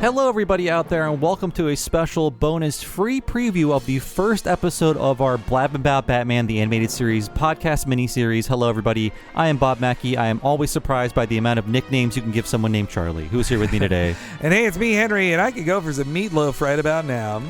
Hello everybody out there, and welcome to a special bonus free preview of the first episode of our Blabbin' Bout Batman the Animated Series podcast miniseries. Hello everybody, I am Bob Mackey. I am always surprised by the amount of nicknames you can give someone named Charlie. Who's here with me today? And hey, it's me, Henry, and I could go for some meatloaf right about now.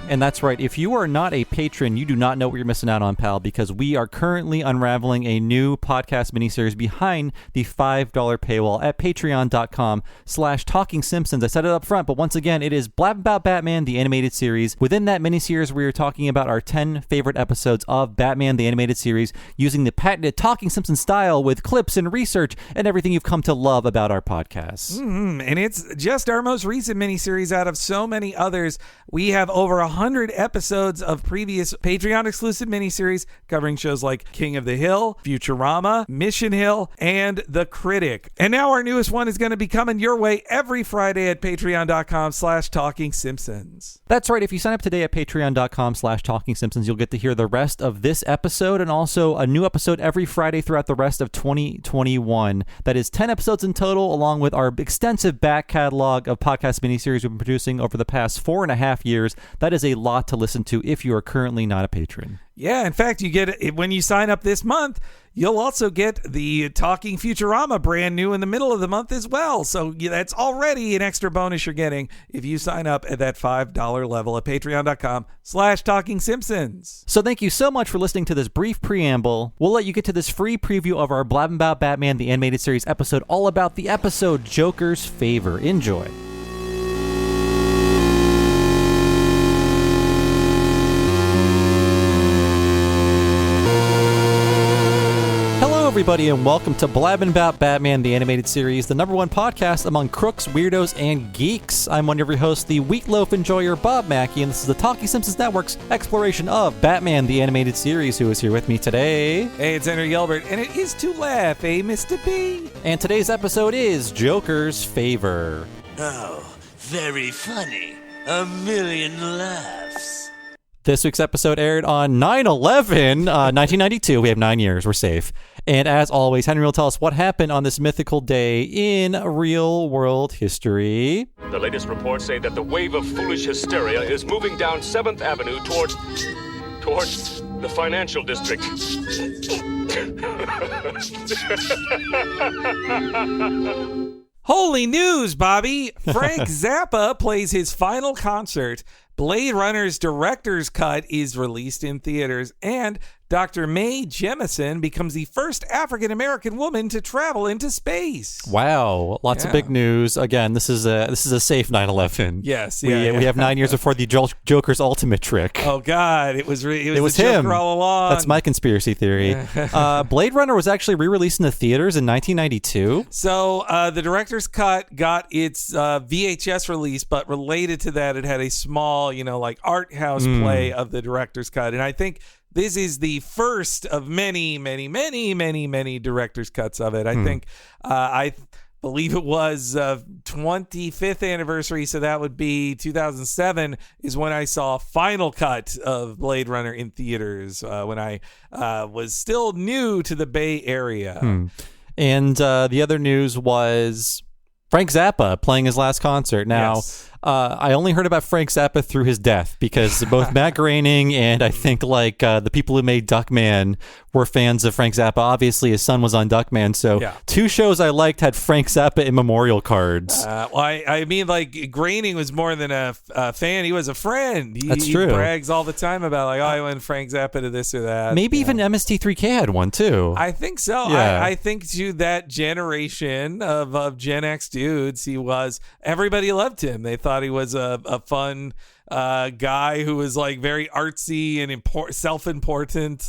And that's right, if you are not a patron, you do not know what you're missing out on, pal, because we are currently unraveling a new podcast miniseries behind the $5 paywall at patreon.com/TalkingSimpsons. I set it up front, but once again, it is Blabbin' Bout Batman the Animated Series. Within that miniseries, we are talking about our 10 favorite episodes of Batman the Animated Series using the patented Talking Simpsons style with clips and research and everything you've come to love about our podcasts. And it's just our most recent miniseries out of so many others. We have over 100 episodes of previous Patreon-exclusive miniseries covering shows like King of the Hill, Futurama, Mission Hill, and The Critic. And now our newest one is going to be coming your way every Friday at patreon.com/TalkingSimpsons. That's right. If you sign up today at patreon.com/TalkingSimpsons, you'll get to hear the rest of this episode and also a new episode every Friday throughout the rest of 2021. That is 10 episodes in total, along with our extensive back catalog of podcast miniseries we've been producing over the past 4.5 years. That is a lot to listen to if you are currently not a patron. Yeah, in fact, you get it when you sign up this month. You'll also get the Talking Futurama brand new in the middle of the month as well. So that's already an extra bonus you're getting if you sign up at that $5 level at patreon.com/TalkingSimpsons. So thank you so much for listening to this brief preamble. We'll let you get to this free preview of our Blabbin' Bout Batman the Animated Series episode all about the episode Joker's Favor. Enjoy. Everybody, and welcome to Blabbin' Bout Batman the Animated Series, the #1 podcast among crooks, weirdos, and geeks. I'm one of your hosts, the Wheat Loaf Enjoyer, Bob Mackey, and this is the Talking Simpsons Network's exploration of Batman the Animated Series. Who is here with me today? Hey, it's Henry Gilbert, and it is to laugh, eh, Mr. P? And today's episode is Joker's Favor. Oh, very funny. A million laughs. This week's episode aired on 9/11, 1992. We have 9 years. We're safe. And as always, Henry will tell us what happened on this mythical day in real-world history. The latest reports say that the wave of foolish hysteria is moving down 7th Avenue towards the financial district. Holy news, Bobby! Frank Zappa plays his final concert. Blade Runner's director's cut is released in theaters, and Dr. Mae Jemison becomes the first African-American woman to travel into space. Wow, lots of big news. Again, this is a safe 9/11. Yes, we have 9 years before the Joker's ultimate trick. Oh God, it was the him Joker all along. That's my conspiracy theory. Blade Runner was actually re-released in the theaters in 1992. So the director's cut got its VHS release, but related to that, it had a small, like art house play of the director's cut, and I think this is the first of many, many, many, many, many director's cuts of it. I think I believe it was 25th anniversary, so that would be 2007 is when I saw final cut of Blade Runner in theaters when I was still new to the Bay Area. And the other news was Frank Zappa playing his last concert. Now, Yes. I only heard about Frank Zappa through his death because both Matt Groening and I think the people who made Duckman were fans of Frank Zappa. Obviously, his son was on Duckman, so two shows I liked had Frank Zappa in memorial cards. I mean, Groening was more than a fan; he was a friend. That's true. He brags all the time about I went Frank Zappa to this or that. Maybe even MST3K had one too. I think so. Yeah. I think to that generation of Gen X dudes, everybody loved him. They thought he was a fun guy who was very artsy and self-important.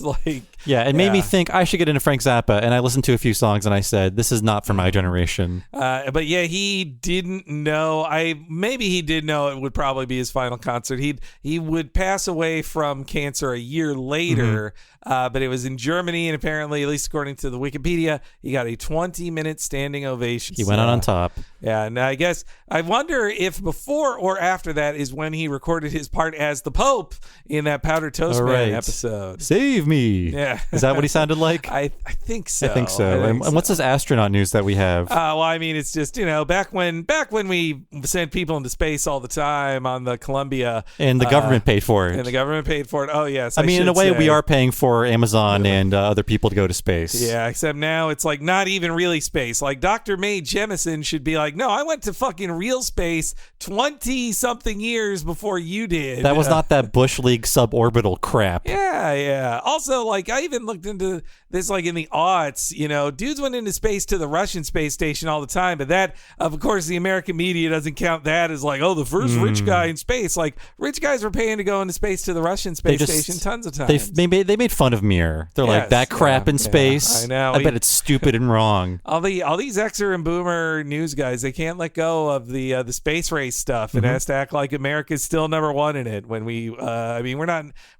It made me think I should get into Frank Zappa, and I listened to a few songs and I said, this is not for my generation. But yeah, he didn't know. Maybe he did know it would probably be his final concert. He would pass away from cancer a year later, but it was in Germany, and apparently, at least according to the Wikipedia, he got a 20-minute standing ovation. He went out on top. Yeah, and I wonder if before or after that is when he recorded recorded his part as the Pope in that Powder Toast Man episode. Save me. Yeah. Is that what he sounded like? I think so. I think so. And what's this astronaut news that we have? Well, I mean, it's just, back when we sent people into space all the time on the Columbia. And the government paid for it. And the government paid for it. Oh, yes. I mean, in a way, we are paying for Amazon and other people to go to space. Yeah, except now it's like not even really space. Like Dr. Mae Jemison should be like, no, I went to fucking real space 20-something years before you did. That was not that Bush League suborbital crap. Yeah. Also, like, I even looked into this, like, in the aughts, dudes went into space to the Russian space station all the time, but that, of course, the American media doesn't count that as, like, the first rich guy in space. Like, rich guys were paying to go into space to the Russian space station tons of times. They made fun of Mir. They're like, that crap in space. I know. I bet it's stupid and wrong. All these Xer and Boomer news guys, they can't let go of the space race stuff. It has to act like America's still number one in it. When we're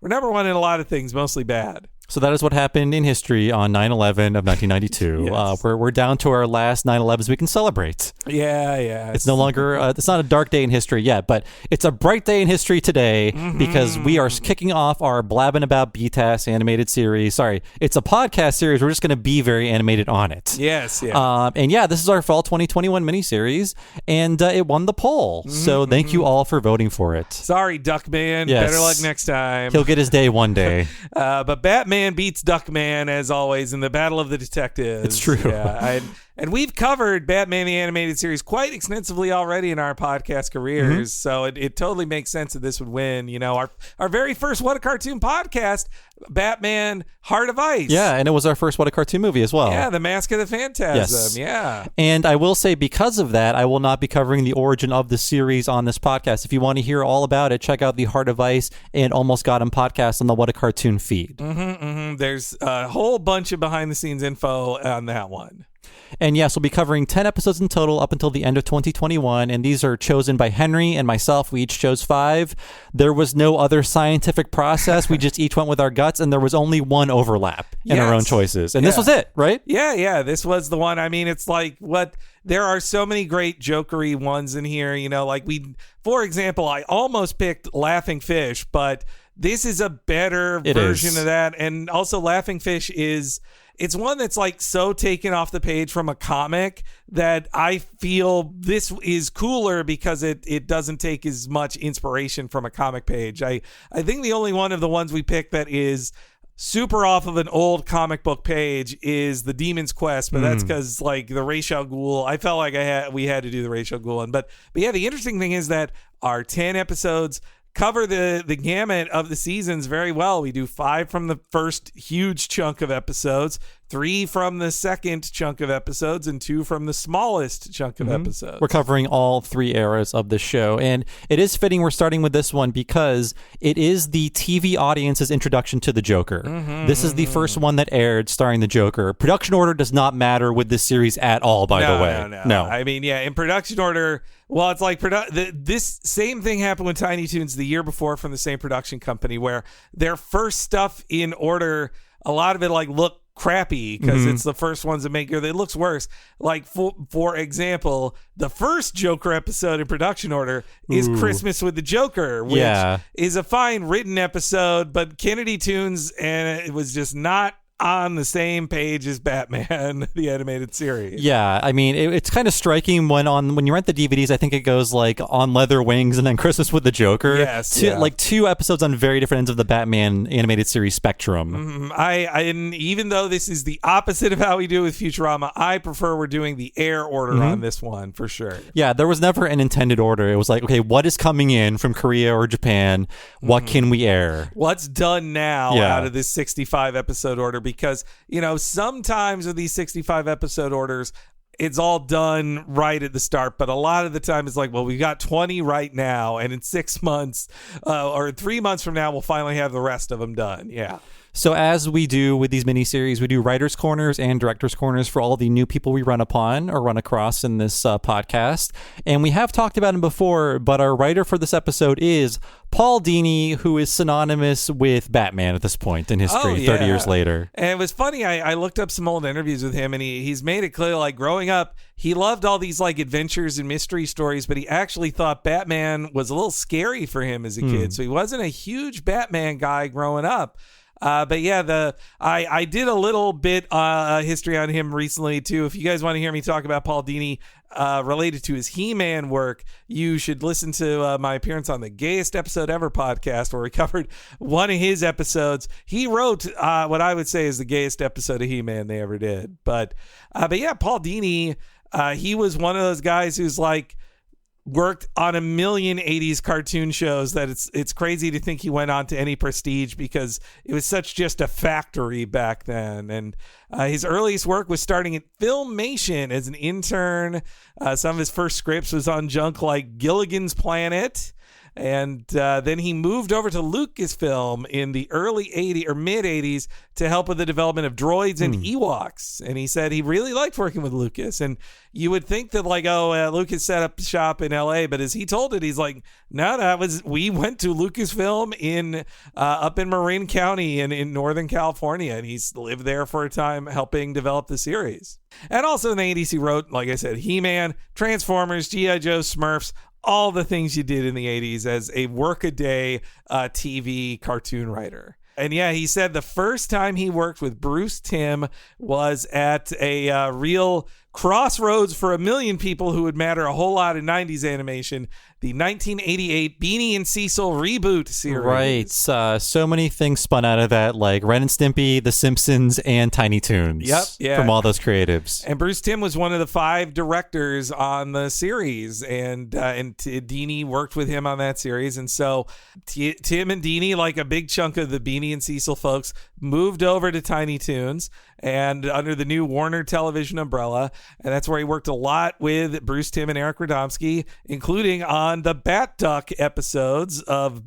number one in a lot of things, mostly bad. So that is what happened in history on 9/11 of 1992. Yes. We're down to our last 9/11s we can celebrate. Yeah. It's no longer, it's not a dark day in history yet, but it's a bright day in history today because we are kicking off our Blabbin About BTAS animated series. Sorry, it's a podcast series. We're just going to be very animated on it. Yes, yeah. And this is our fall 2021 miniseries, and it won the poll. So thank you all for voting for it. Sorry, Duckman. Yes. Better luck next time. He'll get his day one day. But Batman beats Duckman, as always, in the Battle of the Detectives. It's true. Yeah, and we've covered Batman the Animated Series quite extensively already in our podcast careers, so it totally makes sense that this would win. Our very first What a Cartoon podcast, Batman Heart of Ice. Yeah, and it was our first What a Cartoon movie as well. Yeah, The Mask of the Phantasm. Yes. Yeah. And I will say, because of that, I will not be covering the origin of the series on this podcast. If you want to hear all about it, check out the Heart of Ice and Almost Got Him podcast on the What a Cartoon feed. There's a whole bunch of behind-the-scenes info on that one. And yes, we'll be covering 10 episodes in total up until the end of 2021, and these are chosen by Henry and myself. We each chose 5. There was no other scientific process. We just each went with our guts, and there was only one overlap in our own choices. And this was it, right? Yeah, this was the one. I mean, it's like there are so many great jokery ones in here, for example, I almost picked Laughing Fish, but this is a better version of that. And also Laughing Fish it's one that's like so taken off the page from a comic that I feel this is cooler because it doesn't take as much inspiration from a comic page. I think the only one of the ones we picked that is super off of an old comic book page is the Demon's Quest, but that's because like the Ra's al Ghul, I felt like we had to do the Ra's al Ghul one. But yeah, the interesting thing is that our 10 episodes cover the gamut of the seasons very well. We do 5 from the first huge chunk of episodes, 3 from the second chunk of episodes, and 2 from the smallest chunk of episodes. We're covering all 3 eras of the show, and it is fitting we're starting with this one because it is the TV audience's introduction to the Joker. This is the first one that aired starring the Joker. Production order does not matter with this series at all, by the way. No. I mean, yeah, in production order, well, it's like this same thing happened with Tiny Toons the year before from the same production company, where their first stuff in order, a lot of it like looked crappy because it's the first ones that make it looks worse. Like for example, the first Joker episode in production order is Christmas with the Joker, which is a fine written episode, but Kennedy Toons and it was just not on the same page as Batman the animated series. Yeah, I mean it's kind of striking when you rent the DVDs. I think it goes like On Leather Wings and then Christmas with the Joker. Yes, like 2 episodes on very different ends of the Batman animated series spectrum. And even though this is the opposite of how we do it with Futurama, I prefer we're doing the air order on this one for sure. Yeah, there was never an intended order. It was like, okay, what is coming in from Korea or Japan? What can we air? What's done now out of this 65 episode order? Because, sometimes with these 65 episode orders, it's all done right at the start. But a lot of the time it's like, well, we got 20 right now. And in 6 months or 3 months from now, we'll finally have the rest of them done. Yeah. So as we do with these miniseries, we do writers' corners and directors' corners for all the new people we run upon or run across in this podcast. And we have talked about him before, but our writer for this episode is Paul Dini, who is synonymous with Batman at this point in history, 30 years later. And it was funny, I looked up some old interviews with him, and he's made it clear, like, growing up, he loved all these, like, adventures and mystery stories, but he actually thought Batman was a little scary for him as a kid, so he wasn't a huge Batman guy growing up. But yeah, I did a little bit history on him recently too. If you guys want to hear me talk about Paul Dini related to his He-Man work, you should listen to my appearance on the Gayest Episode Ever podcast, where we covered one of his episodes. He wrote what I would say is the gayest episode of He-Man they ever did. But yeah, Paul Dini, he was one of those guys who's like, worked on a million 80s cartoon shows that it's crazy to think he went on to any prestige, because it was such just a factory back then. And his earliest work was starting at Filmation as an intern. Some of his first scripts was on junk like Gilligan's Planet. And then he moved over to Lucasfilm in the early 80s or mid 80s to help with the development of droids and Ewoks. And he said he really liked working with Lucas. And you would think that, like, Lucas set up shop in LA, but as he told it, he's like, no, we went to Lucasfilm in up in Marin County in Northern California, and he's lived there for a time helping develop the series. And also in the 80s, he wrote, like I said, He-Man, Transformers, G.I. Joe, Smurfs, all the things you did in the 80s as a work-a-day TV cartoon writer. And yeah, he said the first time he worked with Bruce Timm was at a real crossroads for a million people who would matter a whole lot in 90s animation, the 1988 Beanie and Cecil reboot series. Right. So many things spun out of that, like Ren and Stimpy, The Simpsons, and Tiny Toons. Yep. Yeah. From all those creatives. And Bruce Timm was one of the 5 directors on the series, and Dini worked with him on that series. And so Tim and Dini, like a big chunk of the Beanie and Cecil folks, moved over to Tiny Toons and under the new Warner Television umbrella. And that's where he worked a lot with Bruce Timm and Eric Radomski, including on the Bat Duck episodes of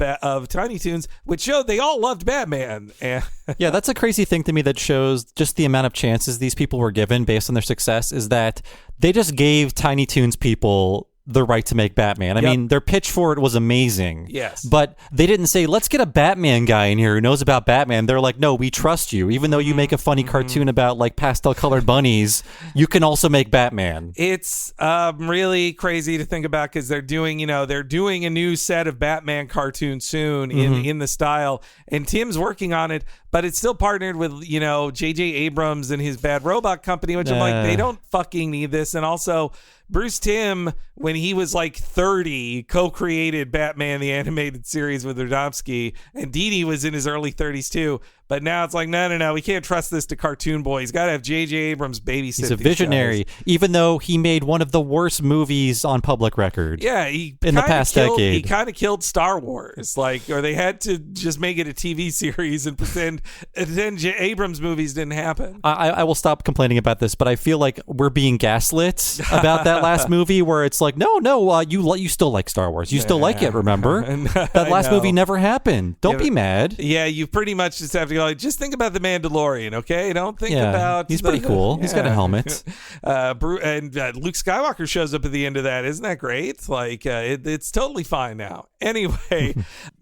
Tiny Toons, which showed they all loved Batman. Yeah, that's a crazy thing to me that shows just the amount of chances these people were given based on their success, is that they just gave Tiny Toons people the right to make Batman. I mean, their pitch for it was amazing. Yes. But they didn't say, let's get a Batman guy in here who knows about Batman. They're like, no, we trust you. Even though you make a funny cartoon about like pastel colored bunnies, you can also make Batman. It's really crazy to think about, because they're doing a new set of Batman cartoons soon in the style, and Tim's working on it, but it's still partnered with, J.J. Abrams and his Bad Robot Company, which I'm like, they don't fucking need this. And also, Bruce Timm, when he was like 30, co-created Batman the Animated Series with Radomski, and Dini was in his early 30s too. But now it's like, no, we can't trust this to Cartoon Boy. He's got to have J.J. Abrams babysit. He's a visionary, even though he made one of the worst movies on public record. Yeah, in the past decade. He kind of killed Star Wars, or they had to just make it a TV series and pretend Abrams movies didn't happen. I will stop complaining about this, but I feel like we're being gaslit about that last movie, where it's like, no, you still like Star Wars. You still like it, remember? That last movie never happened. Don't be mad. Yeah, you pretty much just have to go, just think about the Mandalorian, okay? Don't think about... He's pretty cool. He's got a helmet. And Luke Skywalker shows up at the end of that. Isn't that great? Like, it's totally fine now. Anyway,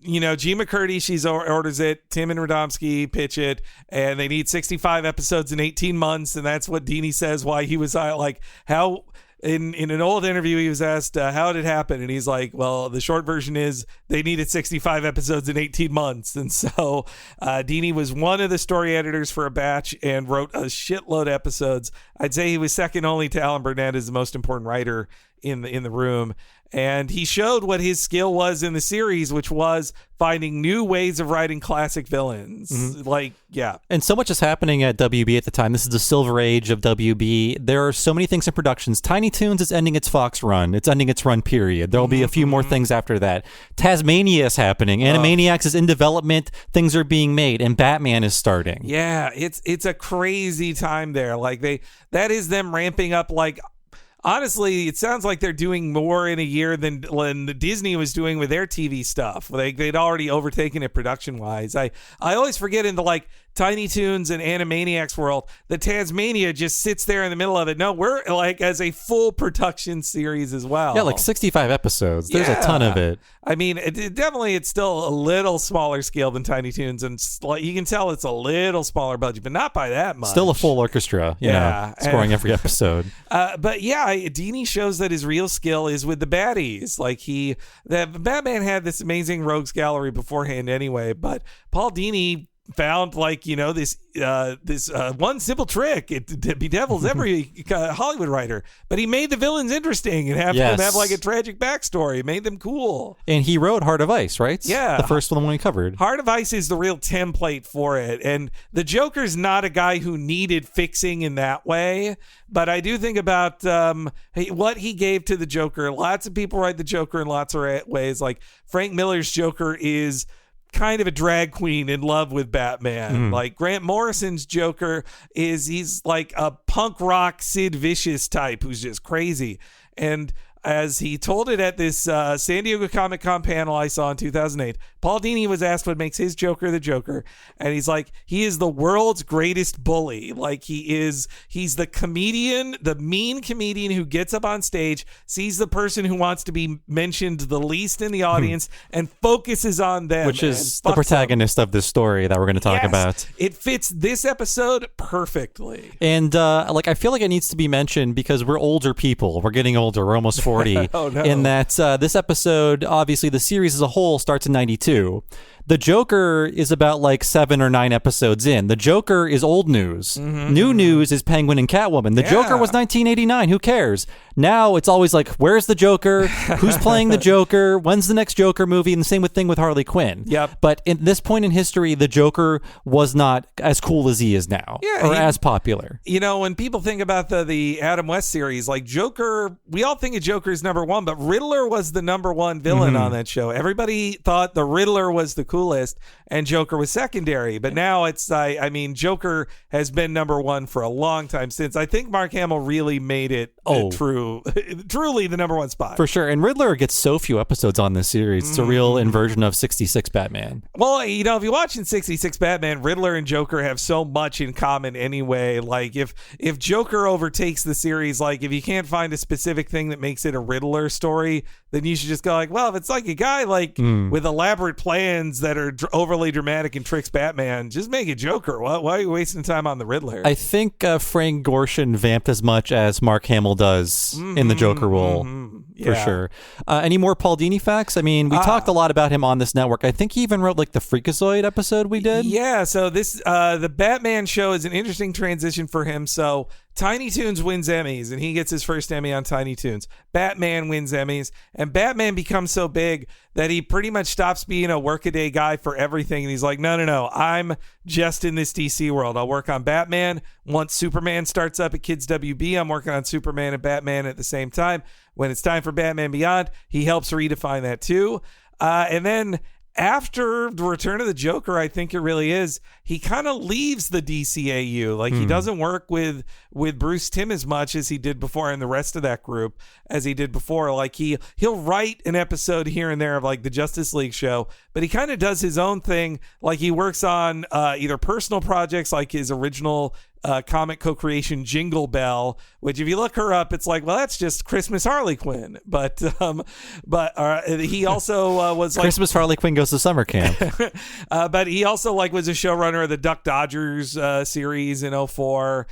G. McCurdy, she orders it. Tim and Radomski pitch it, and they need 65 episodes in 18 months, and that's what Dini says why he was like, how... In an old interview, he was asked how did it happen, and he's like, well, the short version is they needed 65 episodes in 18 months. And so Dini was one of the story editors for a batch and wrote a shitload of episodes. I'd say he was second only to Alan Burnett as the most important writer in the room. And he showed what his skill was in the series, which was finding new ways of writing classic villains. And so much is happening at WB at the time. This is the silver age of WB. There are so many things in productions. Tiny Toons is ending its Fox run. It's ending its run, period. There will be a few more things after that. Tasmania is happening. Animaniacs is in development. Things are being made. And Batman is starting. Yeah, it's a crazy time there. Like that is them ramping up, like, honestly, it sounds like they're doing more in a year than Disney was doing with their TV stuff. They'd already overtaken it production-wise. I always forget in the like Tiny Toons and Animaniacs world that Tasmania just sits there in the middle of it. No, we're like as a full production series as well. Yeah, like 65 episodes. There's a ton of it. I mean, it's still a little smaller scale than Tiny Toons, and you can tell it's a little smaller budget, but not by that much. Still a full orchestra, you know, scoring every episode. But yeah, Dini shows that his real skill is with the baddies. Like Batman had this amazing rogues gallery beforehand anyway, but Paul Dini found like, you know, this one simple trick. It bedevils every Hollywood writer, but he made the villains interesting and them have like a tragic backstory. Made them cool. And he wrote Heart of Ice, right? Yeah, the first one we covered. Heart of Ice is the real template for it, and the Joker's not a guy who needed fixing in that way. But I do think about what he gave to the Joker. Lots of people write the Joker in lots of ways. Like Frank Miller's Joker is kind of a drag queen in love with Batman. Like Grant Morrison's Joker he's like a punk rock Sid Vicious type who's just crazy. And as he told it at this San Diego Comic-Con panel I saw in 2008, Paul Dini was asked what makes his Joker the Joker, and he's like, he is the world's greatest bully. Like he's the comedian, the mean comedian who gets up on stage, sees the person who wants to be mentioned the least in the audience, and focuses on them. Which is the protagonist of this story that we're going to talk about. It fits this episode perfectly. And I feel like it needs to be mentioned because we're older people. We're getting older. We're almost 40. Oh, no. In that this episode, obviously the series as a whole starts in 92. The Joker is about like 7 or 9 episodes in. The Joker is old news. New news is Penguin and Catwoman. The Joker was 1989. Who cares? Now it's always like, where's the Joker? Who's playing the Joker? When's the next Joker movie? And the same thing with Harley Quinn. Yep. But at this point in history, the Joker was not as cool as he is now, as popular. You know, when people think about the Adam West series, like Joker, we all think of Joker as number one, but Riddler was the number one villain on that show. Everybody thought the Riddler was the coolest and Joker was secondary. But now it's, Joker has been number one for a long time since. I think Mark Hamill really made it truly the number one spot. For sure. And Riddler gets so few episodes on this series. It's a real inversion of 66 Batman. Well, you know, if you watch in 66 Batman, Riddler and Joker have so much in common anyway. Like if Joker overtakes the series, like if you can't find a specific thing that makes it a Riddler story, then you should just go like, well, if it's like a guy like with elaborate plans that are overly dramatic and tricks Batman, just make it Joker. Why are you wasting time on the Riddler? I think Frank Gorshin vamped as much as Mark Hamill does in the Joker role. For sure. Any more Paul Dini facts? I mean, we talked a lot about him on this network. I think he even wrote like the Freakazoid episode we did. Yeah, so this the Batman show is an interesting transition for him. So Tiny Toons wins Emmys, and he gets his first Emmy on Tiny Toons. Batman wins Emmys, and Batman becomes so big that he pretty much stops being a workaday guy for everything. And he's like, no, I'm just in this DC world. I'll work on Batman. Once Superman starts up at Kids WB, I'm working on Superman and Batman at the same time. When it's time for Batman Beyond, he helps redefine that too. And then after the Return of the Joker, I think it really is, he kind of leaves the DCAU. Like he doesn't work with Bruce Timm as much as he did before, and the rest of that group as he did before. Like he'll write an episode here and there of like the Justice League show, but he kind of does his own thing. Like he works on either personal projects like his original comic co-creation Jingle Bell, which if you look her up, it's like, well, that's just Christmas Harley Quinn. But he also was like Christmas Harley Quinn goes to summer camp. But he also like was a showrunner of the Duck Dodgers series in 2004.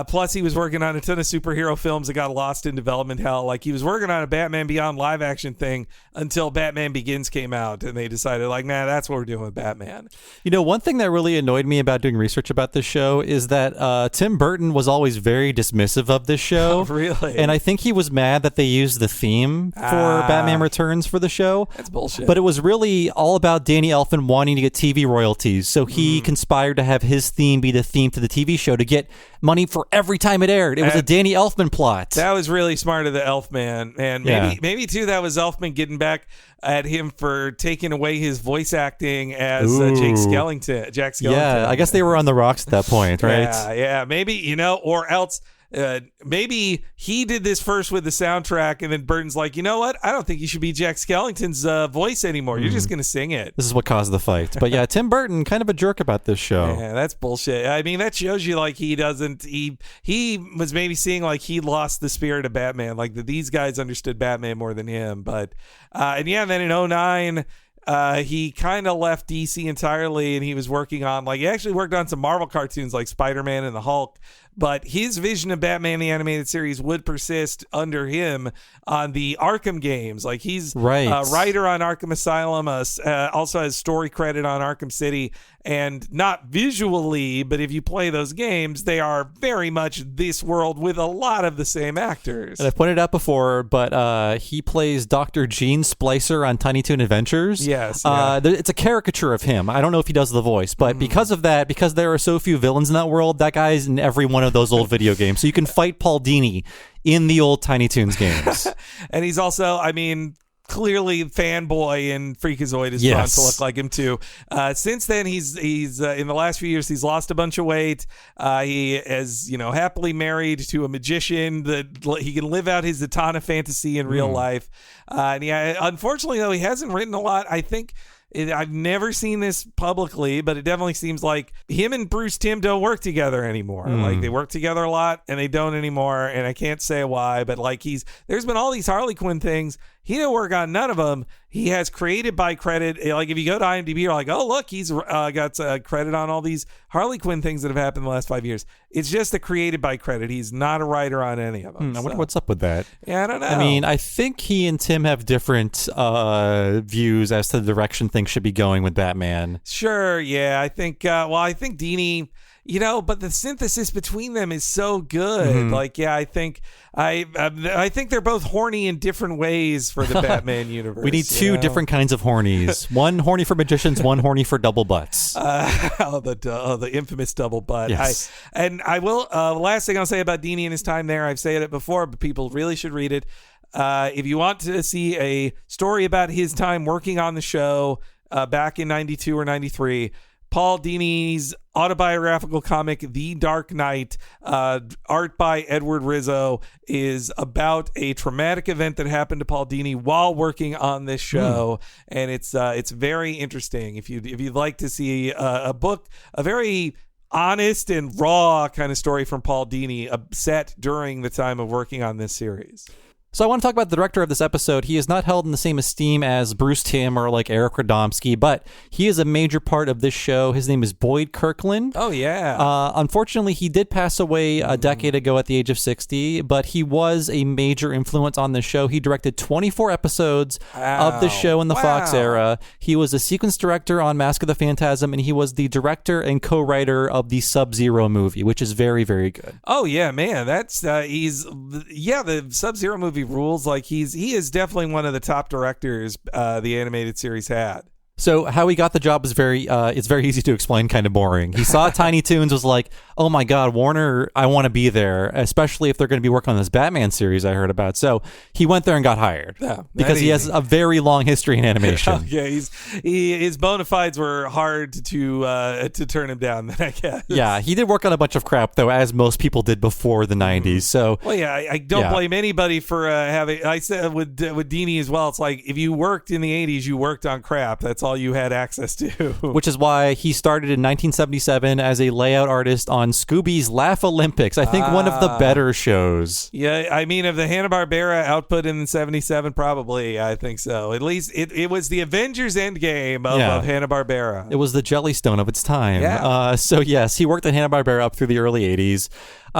Plus he was working on a ton of superhero films that got lost in development hell. Like he was working on a Batman Beyond live action thing until Batman Begins came out, and they decided like, nah, that's what we're doing with Batman. You know, one thing that really annoyed me about doing research about this show is that Tim Burton was always very dismissive of this show. Really? And I think he was mad that they used the theme for Batman Returns for the show. That's bullshit. But it was really all about Danny Elfman wanting to get TV royalties. So he conspired to have his theme be the theme to the TV show to get money for every time it aired. It was a Danny Elfman plot. That was really smart of the Elfman. And maybe too, that was Elfman getting back at him for taking away his voice acting as Jack Skellington. Yeah, I guess they were on the rocks at that point, right? Yeah, maybe, you know, or else maybe he did this first with the soundtrack, and then Burton's like, you know what? I don't think you should be Jack Skellington's voice anymore. You're just going to sing it. This is what caused the fight. But yeah, Tim Burton, kind of a jerk about this show. Yeah, that's bullshit. I mean, that shows you like he was maybe seeing like he lost the spirit of Batman, like that these guys understood Batman more than him. But and yeah, then in 2009, he kind of left DC entirely, and he was working on he actually worked on some Marvel cartoons like Spider-Man and the Hulk. But his vision of Batman the Animated Series would persist under him on the Arkham games. Like he's a writer on Arkham Asylum, also has story credit on Arkham City, and not visually, but if you play those games, they are very much this world with a lot of the same actors. And I've pointed out before, but he plays Dr. Gene Splicer on Tiny Toon Adventures. Yes. It's a caricature of him. I don't know if he does the voice, but because of that, because there are so few villains in that world, that guy's in every one of those old video games. So you can fight Paul Dini in the old Tiny Toons games. And he's also, I mean, clearly fanboy, and Freakazoid is drawn to look like him too. Since then, he's in the last few years, he's lost a bunch of weight. He is, happily married to a magician that he can live out his Zatanna fantasy in real life. And yeah, unfortunately though, he hasn't written a lot. I think I've never seen this publicly, but it definitely seems like him and Bruce Timm don't work together anymore. Like they work together a lot and they don't anymore. And I can't say why, but there's been all these Harley Quinn things. He didn't work on none of them. He has created by credit. Like if you go to IMDb, you're like, oh, look, he's got credit on all these Harley Quinn things that have happened in the last 5 years. It's just a created by credit. He's not a writer on any of them. I wonder what's up with that. Yeah, I don't know. I mean, I think he and Tim have different views as to the direction things should be going with Batman. Sure, yeah. I think, I think Dini, but the synthesis between them is so good. I think they're both horny in different ways for the Batman universe. We need two different kinds of hornies. One horny for magicians, one horny for double butts. The infamous double butt. Yes. I will, last thing I'll say about Dini and his time there, I've said it before, but people really should read it. If you want to see a story about his time working on the show back in 92 or 93, Paul Dini's autobiographical comic, The Dark Knight, art by Edward Rizzo, is about a traumatic event that happened to Paul Dini while working on this show, and it's very interesting. If you'd like to see a book, a very honest and raw kind of story from Paul Dini, set during the time of working on this series. So I want to talk about the director of this episode. He is not held in the same esteem as Bruce Timm or like Eric Radomski, but he is a major part of this show. His name is Boyd Kirkland. Oh, yeah. Unfortunately, he did pass away a decade ago at the age of 60, but he was a major influence on the show. He directed 24 episodes of the show in the Fox era. He was a sequence director on Mask of the Phantasm, and he was the director and co-writer of the Sub-Zero movie, which is very, very good. Oh, yeah, man. That's the Sub-Zero movie rules. Like he is definitely one of the top directors the animated series had. So how he got the job is it's very easy to explain, kind of boring. He saw Tiny Toons, was like, oh my God, Warner, I want to be there, especially if they're going to be working on this Batman series I heard about. So he went there and got hired because he has a very long history in animation. His bona fides were hard to turn him down, I guess. Yeah, he did work on a bunch of crap, though, as most people did before the 90s. So, well, yeah, I don't blame anybody for having, I said with Dini as well, it's like if you worked in the 80s, you worked on crap. That's all you had access to. Which is why he started in 1977 as a layout artist on Scooby's Laugh Olympics. I think one of the better shows. Yeah, I mean, of the Hanna-Barbera output in 77, probably, I think so. At least it was the Avengers Endgame of Hanna-Barbera. It was the Jellystone of its time. Yeah. So yes, he worked at Hanna-Barbera up through the early 80s.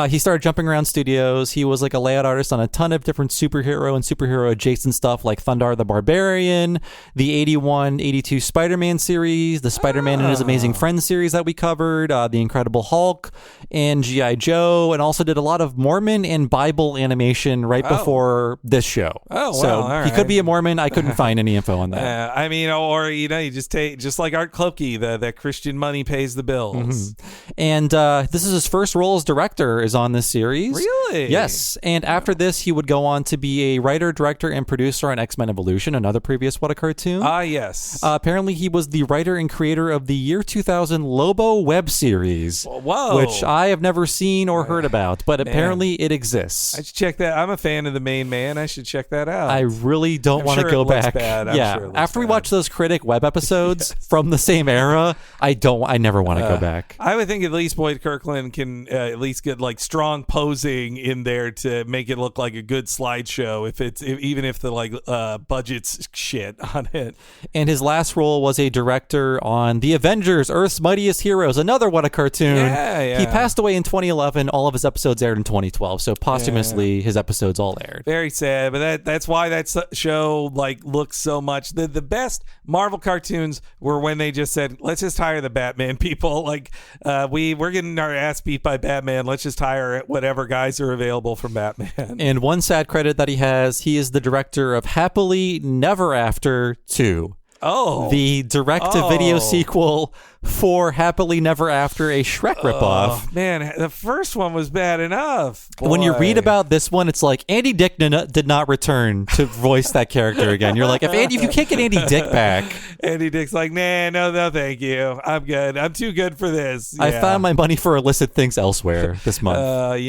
He started jumping around studios. He was like a layout artist on a ton of different superhero and superhero adjacent stuff like Thundar the Barbarian, the 81, 82 Spider-Man series, the Spider-Man and His Amazing Friends series that we covered, the Incredible Hulk, and G.I. Joe, and also did a lot of Mormon and Bible animation right before this show. Oh, so all right. He could be a Mormon. I couldn't find any info on that. I mean, or, you just take, just like Art Clokey, that Christian money pays the bills. And this is his first role as director is on this series. Really? Yes. And after this, he would go on to be a writer, director, and producer on X-Men Evolution, another previous What a Cartoon. Yes. Apparently, he was the writer and creator of the year 2000 Lobo web series. Whoa. Which I have never seen or heard about, but apparently it exists. I should check that. I'm a fan of the main man. I should check that out. I really don't want to go back. After we watch those critic web episodes from the same era, I never want to go back. I would think at least Boyd Kirkland can at least get like strong posing in there to make it look like a good slideshow. Even if the budget's shit on it. And his last role was a director on The Avengers: Earth's Mightiest Heroes, another What a Cartoon. Yeah. He passed away in 2011. All of his episodes aired in 2012, so posthumously his episodes all aired. Very sad, but that's why that show looks so much. The best Marvel cartoons were when they just said, let's just hire the Batman people. We're getting our ass beat by Batman. Let's just hire whatever guys are available from Batman. And one sad credit that he is the director of Happily Never After 2. Oh. The direct-to-video sequel for Happily Never After, a Shrek ripoff. Man, the first one was bad enough. Boy. When you read about this one, it's like Andy Dick did not return to voice that character again. You're like, if you can't get Andy Dick back. Andy Dick's like, nah, no, thank you. I'm good. I'm too good for this. Yeah. I found my money for illicit things elsewhere this month. Boyd,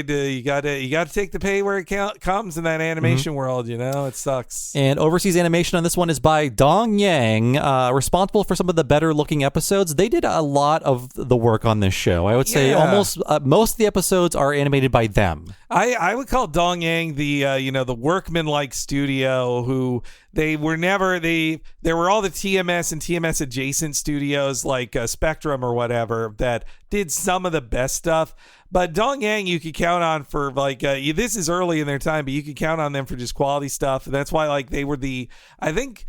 you gotta take the pay where it comes in that animation world. It sucks. And overseas animation on this one is by Dong Yang, responsible for some of the better looking episodes. They did a lot of the work on this show. I would say almost most of the episodes are animated by them. I would call Dong Yang the workman-like studio who there were all the TMS and TMS adjacent studios like Spectrum or whatever that did some of the best stuff. But Dong Yang you could count on for this is early in their time, but you could count on them for just quality stuff. And that's why they were I think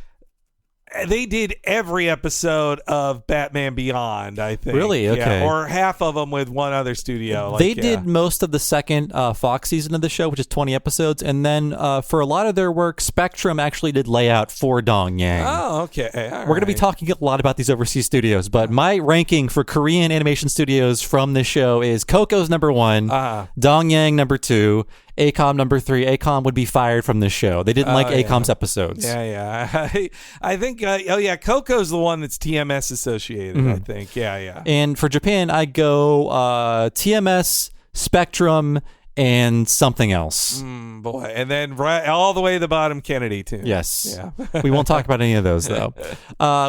they did every episode of Batman Beyond, I think. Really? Okay. Yeah, or half of them with one other studio. They did most of the second Fox season of the show, which is 20 episodes. And then for a lot of their work, Spectrum actually did layout for Dong Yang. Oh, okay. We're going to be talking a lot about these overseas studios, but my ranking for Korean animation studios from this show is Coco's number 1, Dong Yang number 2, ACOM number 3. ACOM would be fired from this show. They didn't like ACOM's episodes. Yeah. I think, Coco's the one that's TMS associated, I think. Yeah. And for Japan, I go TMS, Spectrum, and something else. Boy. And then right all the way to the bottom, Kennedy, too. Yes. Yeah. We won't talk about any of those, though.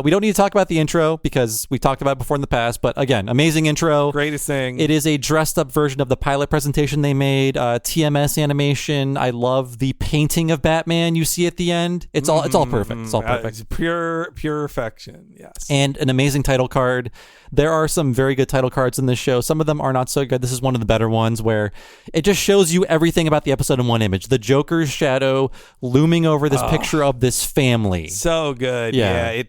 We don't need to talk about the intro because we talked about it before in the past. But again, amazing intro. Greatest thing. It is a dressed up version of the pilot presentation they made. TMS animation. I love the painting of Batman you see at the end. It's all perfect. It's all perfect. It's pure perfection. Yes. And an amazing title card. There are some very good title cards in this show. Some of them are not so good. This is one of the better ones where it just shows you everything about the episode in one image. The Joker's shadow looming over this picture of this family. So good. Yeah. It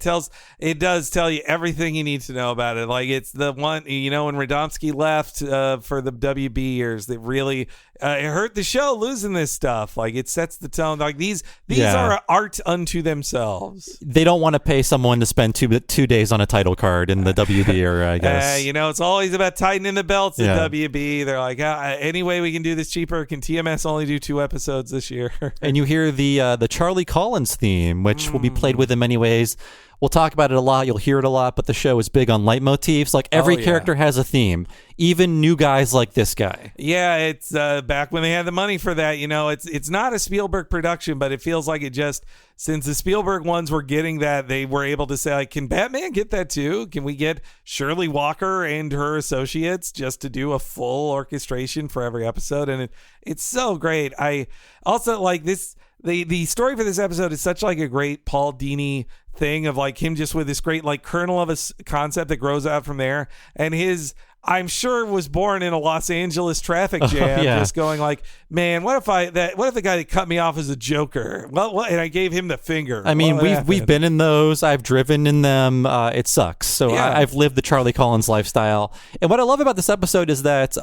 does tell you everything you need to know about it. It's the one, when Radomski left for the WB years, that really it hurt the show losing this stuff. It sets the tone. These are art unto themselves. They don't want to pay someone to spend two days on a title card in the WB era, I guess. It's always about tightening the belts at WB. They're like, any way we can do this cheaper. Can TMS only do 2 episodes this year? And you hear the Charlie Collins theme, which will be played with in many ways. We'll talk about it a lot. You'll hear it a lot, but the show is big on leitmotifs. Every character has a theme, even new guys like this guy. Yeah, it's back when they had the money for that. It's not a Spielberg production, but it feels like it just, since the Spielberg ones were getting that, they were able to say, can Batman get that too? Can we get Shirley Walker and her associates just to do a full orchestration for every episode? And it's so great. I also like this. The story for this episode is such a great Paul Dini thing of him just with this great kernel of a concept that grows out from there, and his I'm sure was born in a Los Angeles traffic jam, just going man, what if the guy that cut me off is a Joker? Well, and I gave him the finger. I mean, we've been in those. I've driven in them. It sucks. So I've lived the Charlie Collins lifestyle. And what I love about this episode is that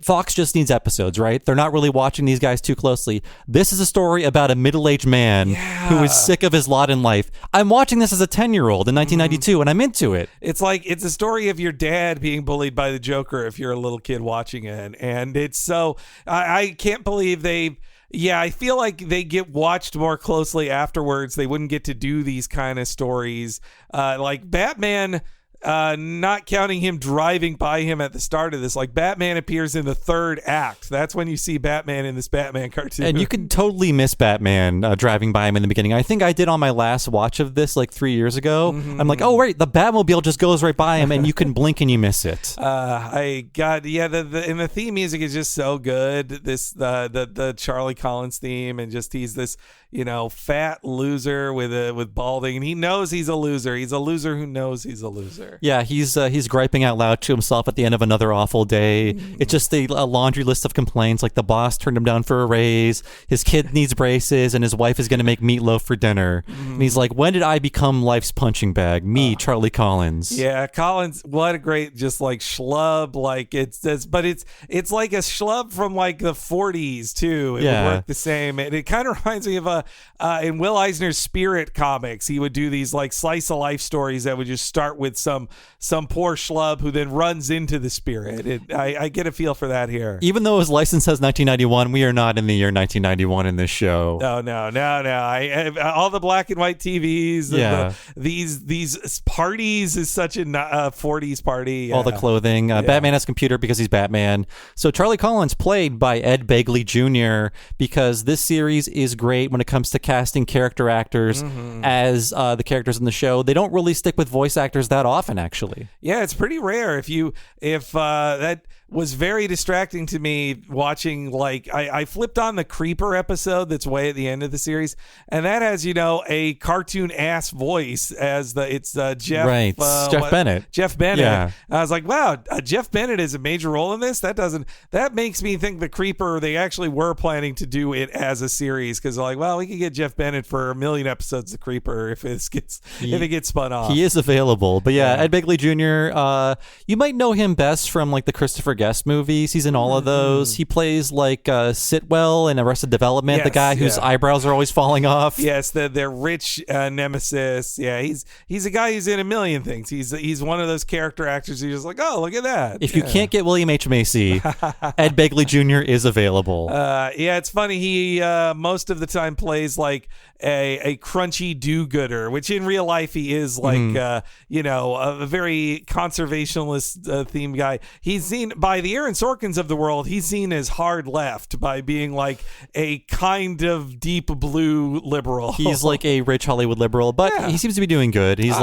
Fox just needs episodes, right? They're not really watching these guys too closely. This is a story about a middle-aged man who is sick of his lot in life. I'm watching this as a 10-year-old in 1992, and I'm into it. It's a story of your dad being bullied by the the Joker if you're a little kid watching it. And it's so, I can't believe I feel like they get watched more closely afterwards. They wouldn't get to do these kind of stories. Like Batman, not counting him driving by him at the start of this, like Batman appears in the third act. That's when you see Batman in this Batman cartoon. And you could totally miss Batman driving by him in the beginning. I think I did on my last watch of this like 3 years ago. Mm-hmm. I'm like, oh, right, the Batmobile just goes right by him and you can blink and you miss it. The theme music is just so good. This the Charlie Collins theme, and just he's this, fat loser with balding, and he knows he's a loser. He's a loser who knows he's a loser. Yeah, he's griping out loud to himself at the end of another awful day. It's just a laundry list of complaints, like the boss turned him down for a raise, his kid needs braces, and his wife is going to make meatloaf for dinner. And he's like, when did I become life's punching bag? Me, Charlie Collins. Yeah, Collins, what a great just like schlub. Like it's like a schlub from like the 40s too. It would work the same. It kind of reminds me of in Will Eisner's Spirit comics, he would do these like slice of life stories that would just start with some poor schlub who then runs into the spirit. I get a feel for that here. Even though his license says 1991, we are not in the year 1991 in this show. No. All the black and white TVs. These parties is such a 40s party. Yeah. All the clothing. Batman has a computer because he's Batman. So Charlie Collins played by Ed Begley Jr. because this series is great when it comes to casting character actors as the characters in the show. They don't really stick with voice actors that often, actually. Yeah, it's pretty rare. If that was very distracting to me watching, like I flipped on the Creeper episode that's way at the end of the series, and that has a cartoon ass voice as Jeff Bennett. Jeff Bennett. Yeah. I was like, wow, Jeff Bennett is a major role in this. That makes me think the Creeper, they actually were planning to do it as a series, because they're like, well, we could get Jeff Bennett for 1 million episodes of Creeper if it gets spun off. He is available, but Ed Begley Jr. You might know him best from like the Christopher Guest movies. He's in all of those. He plays like Sitwell in Arrested Development, the guy whose eyebrows are always falling off. Yes, the rich nemesis. Yeah, he's a guy who's in a million things. He's one of those character actors who's just like, oh, look at that. If you can't get William H. Macy, Ed Begley Jr. is available. It's funny. He most of the time plays like a crunchy do-gooder, which in real life he is like a very conservationist themed guy. He's seen by the Aaron Sorkins of the world, he's seen as hard left by being like a kind of deep blue liberal. He's like a rich Hollywood liberal, but he seems to be doing good. He's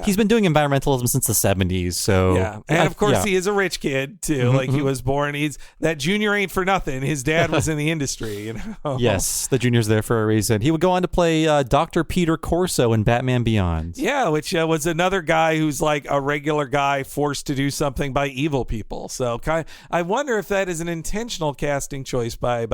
he's been doing environmentalism since the 70s. So and of course he is a rich kid too. Like he was born. That Junior ain't for nothing. His dad was in the industry. Yes, the Junior's there for a reason. He would go on to play Dr. Peter Corso in Batman Beyond. Yeah, which was another guy who's like a regular guy forced to do something by evil people. So I wonder if that is an intentional casting choice by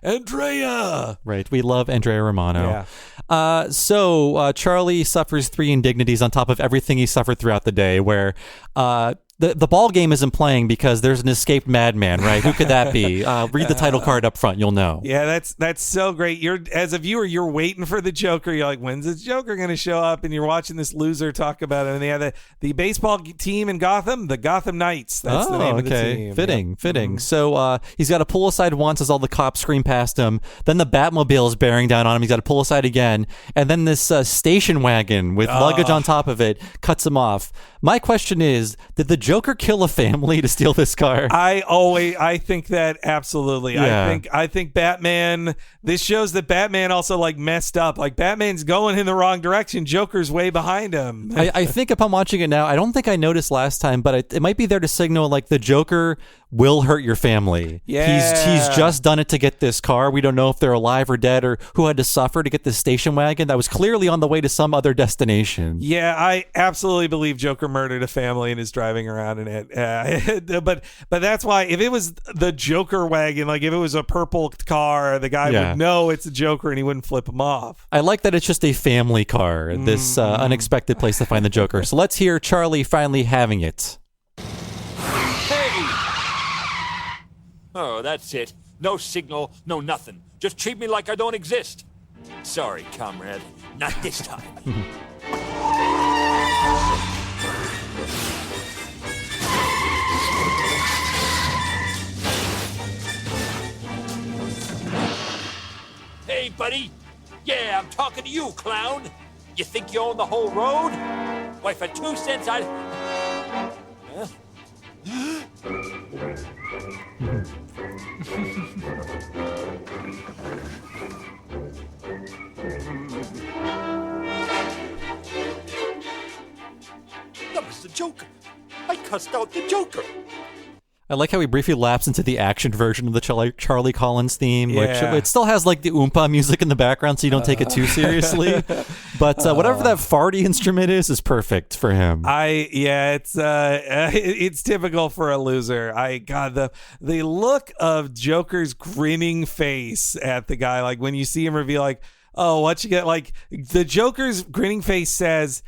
Andrea. Right, we love Andrea Romano. Yeah. So Charlie suffers 3 indignities on top of everything he suffered throughout the day, where the ball game isn't playing because there's an escaped madman, right? Who could that be? Read the title card up front, you'll know. Yeah, that's so great. As a viewer, you're waiting for the Joker. You're like, when's the Joker going to show up? And you're watching this loser talk about it. And they have the baseball team in Gotham, the Gotham Knights. That's the name of the team. Fitting. Mm-hmm. So he's got to pull aside once as all the cops scream past him. Then the Batmobile is bearing down on him. He's got to pull aside again. And then this station wagon with luggage on top of it cuts him off. My question is, did the Joker kill a family to steal this car? I think that absolutely. Yeah. I think Batman, this shows that Batman also like messed up. Like Batman's going in the wrong direction. Joker's way behind him. I think upon watching it now, I don't think I noticed last time, but it might be there to signal like the Joker will hurt your family. Yeah. He's just done it to get this car. We don't know if they're alive or dead or who had to suffer to get this station wagon that was clearly on the way to some other destination. Yeah, I absolutely believe Joker murdered a family and is driving around in it. But that's why if it was the Joker wagon, like if it was a purple car, the guy would know it's a Joker and he wouldn't flip him off. I like that it's just a family car, this unexpected place to find the Joker. So let's hear Charlie finally having it. Oh, that's it. No signal, no nothing. Just treat me like I don't exist. Sorry, comrade. Not this time. buddy. Yeah, I'm talking to you, clown. You think you own the whole road? Why, for 2 cents, I'd... Huh? That was the Joker. I cussed out the Joker. I like how we briefly lapsed into the action version of the Charlie Collins theme, which Yeah. it still has like the Oompa music in the background, so you don't take it too seriously. But whatever that farty instrument is perfect for him. It's typical for a loser. The look of Joker's grinning face at the guy, like when you see him reveal, like, oh, what you get? Like the Joker's grinning face says,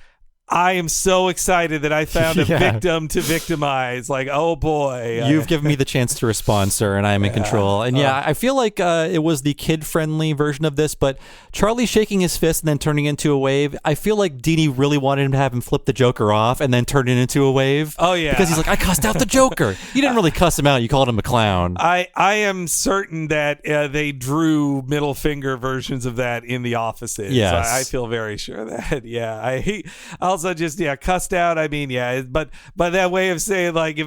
I am so excited that I found a victim to victimize. Like, oh boy. You've given me the chance to respond, sir, and I am in control. And I feel like it was the kid-friendly version of this, but Charlie shaking his fist and then turning into a wave, I feel like Dini really wanted him to have him flip the Joker off and then turn it into a wave. Oh, yeah. Because he's like, I cussed out the Joker. You didn't really cuss him out. You called him a clown. I am certain that they drew middle finger versions of that in the offices. Yes. I feel very sure of that. Yeah. I also just cussed out. I mean, but that way of saying, like,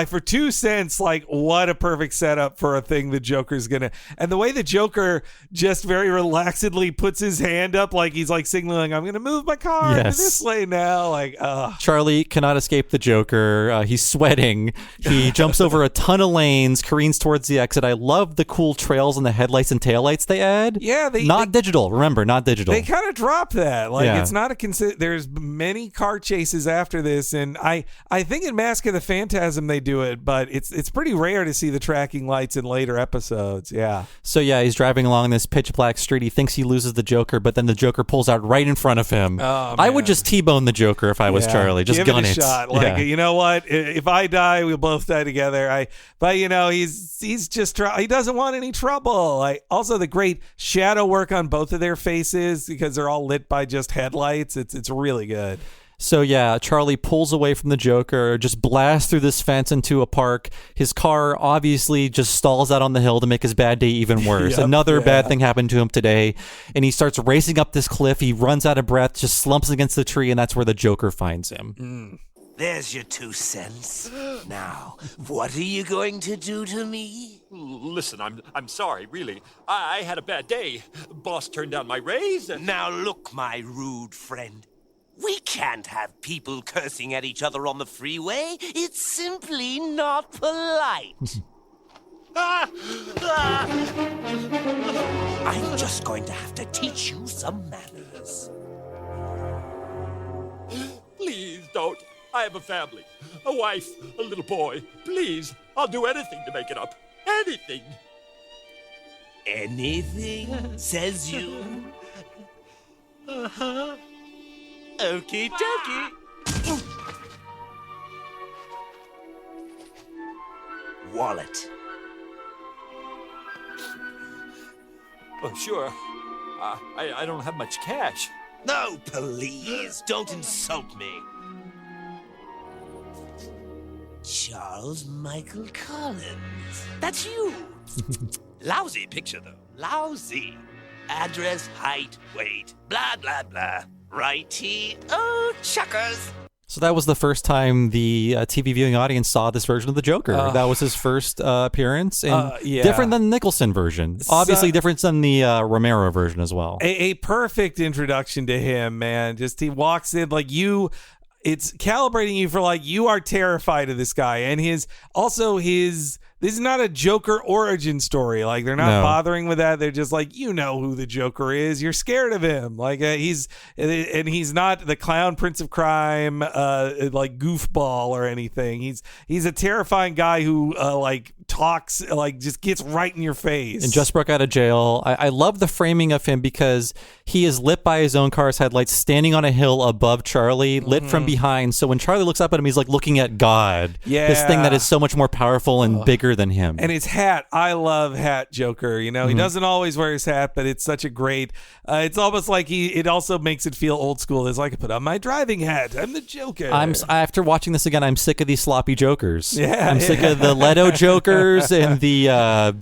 for 2 cents, like, what a perfect setup for a thing the Joker's gonna, and the way the Joker just very relaxedly puts his hand up, like he's like signaling, I'm gonna move my car into this lane now. Like, Charlie cannot escape the Joker. He's sweating. He jumps over a ton of lanes, careens towards the exit. I love the cool trails on the headlights and taillights they add. Yeah, not digital. Remember, not digital. They kind of drop that. Like, it's not there's many car chases after this, and I think in Mask of the Phantasm they do it, but it's pretty rare to see the tracking lights in later episodes. Yeah. So he's driving along this pitch black street. He thinks he loses the Joker, but then the Joker pulls out right in front of him. Oh, I would just T-bone the Joker if I was Charlie. Just give gun it a shot. Like, you know what? If I die, we'll both die together. But he's just he doesn't want any trouble. Also the great shadow work on both of their faces because they're all lit by just headlights. It's really good. So Charlie pulls away from the Joker, just blasts through this fence into a park. His car obviously just stalls out on the hill to make his bad day even worse. Another bad thing happened to him today, and he starts racing up this cliff. He runs out of breath, just slumps against the tree, and that's where the Joker finds him. There's your 2 cents. Now, what are you going to do to me? Listen, I'm sorry, really. I had a bad day. Boss turned down my raise. Now look, my rude friend. We can't have people cursing at each other on the freeway. It's simply not polite. I'm just going to have to teach you some manners. Please don't. I have a family, a wife, a little boy. Please, I'll do anything to make it up. Anything. Anything, says you? Uh-huh. Okie dokie. Wallet. Oh, sure. I don't have much cash. No, please, don't insult me. Charles Michael Collins. That's you. Lousy picture, though. Lousy. Address, height, weight, blah, blah, blah. Righty. Oh, chuckers. So that was the first time the TV viewing audience saw this version of the Joker. That was his first appearance, and different than the Nicholson version. Obviously different than the Romero version as well. A perfect introduction to him, man. Just he walks in like it's calibrating you for like you are terrified of this guy, and this is not a Joker origin story. Like, they're not bothering with that. They're just like, you know who the Joker is. You're scared of him. Like, he's not the clown prince of crime, like goofball or anything. He's a terrifying guy who talks, like, just gets right in your face. And just broke out of jail. I love the framing of him because he is lit by his own car's headlights, standing on a hill above Charlie, lit from behind. So when Charlie looks up at him, he's like looking at God. Yeah. This thing that is so much more powerful and bigger than him. And his hat, I love hat Joker. You know, he doesn't always wear his hat, but it's such a great, it's almost like it also makes it feel old school. It's like, I put on my driving hat. I'm the Joker. After watching this again, I'm sick of these sloppy Jokers. Yeah. I'm sick of the Leto Joker Ledgers and the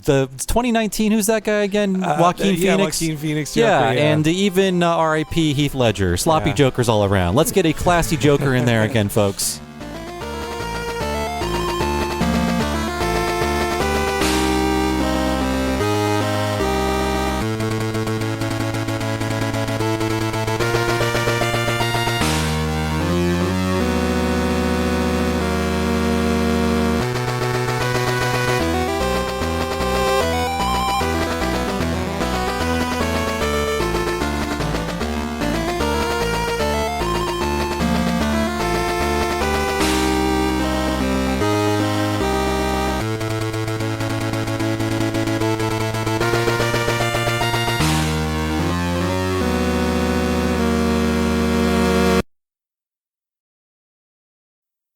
2019, who's that guy again? Joaquin Phoenix? Joaquin Phoenix Joker, and even R.I.P. Heath Ledger. Sloppy Jokers all around. Let's get a classy Joker in there again, folks.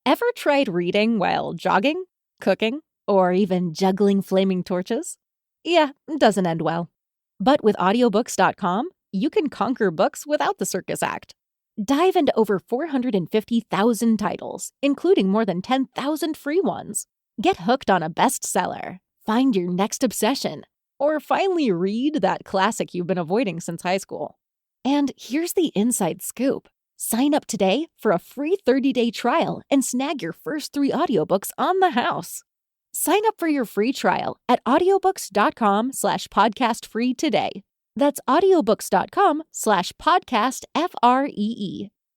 Ever tried reading while jogging, cooking, or even juggling flaming torches? Yeah, it doesn't end well. But with audiobooks.com, you can conquer books without the circus act. Dive into over 450,000 titles, including more than 10,000 free ones. Get hooked on a bestseller, find your next obsession, or finally read that classic you've been avoiding since high school. And here's the inside scoop. Sign up today for a free 30-day trial and snag your first 3 audiobooks on the house. Sign up for your free trial at audiobooks.com/podcastfree today. That's audiobooks.com/podcastfree.